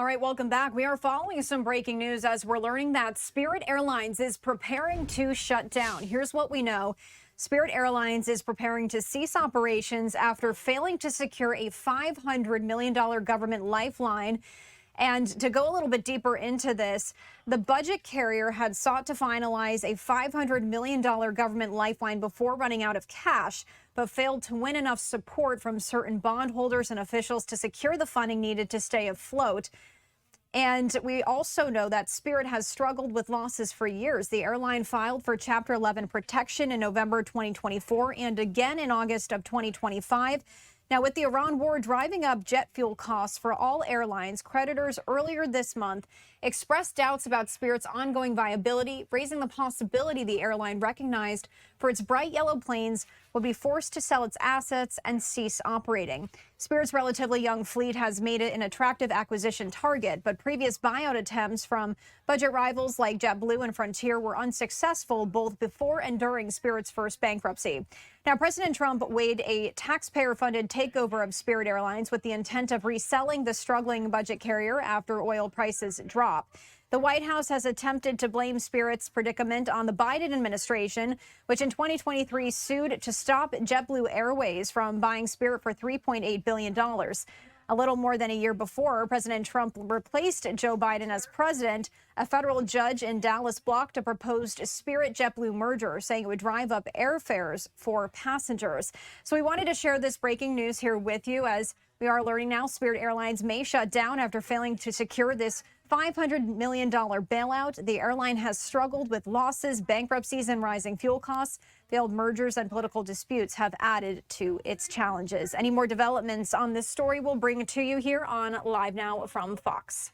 All right, welcome back. We are following some breaking news as we're learning that Spirit Airlines is preparing to shut down. Here's what we know. Spirit Airlines is preparing to cease operations after failing to secure a $500 million government lifeline. And to go a little bit deeper into this, the budget carrier had sought to finalize a $500 million government lifeline before running out of cash, but failed to win enough support from certain bondholders and officials to secure the funding needed to stay afloat. And we also know that Spirit has struggled with losses for years. The airline filed for Chapter 11 protection in November 2024 and again in August of 2025. Now, with the Iran war driving up jet fuel costs for all airlines, creditors earlier this month expressed doubts about Spirit's ongoing viability, raising the possibility the airline recognized for its bright yellow planes would be forced to sell its assets and cease operating. Spirit's relatively young fleet has made it an attractive acquisition target, but previous buyout attempts from budget rivals like JetBlue and Frontier were unsuccessful both before and during Spirit's first bankruptcy. Now, President Trump weighed a taxpayer-funded takeover of Spirit Airlines with the intent of reselling the struggling budget carrier after oil prices drop. The White House has attempted to blame Spirit's predicament on the Biden administration, which in 2023 sued to stop JetBlue Airways from buying Spirit for $3.8 billion. A little more than a year before President Trump replaced Joe Biden as president, a federal judge in Dallas blocked a proposed Spirit-JetBlue merger, saying it would drive up airfares for passengers. So we wanted to share this breaking news here with you. As we are learning now, Spirit Airlines may shut down after failing to secure this $500 million bailout. The airline has struggled with losses, bankruptcies, and rising fuel costs. Failed mergers and political disputes have added to its challenges. Any more developments on this story we'll bring to you here on Live Now from Fox.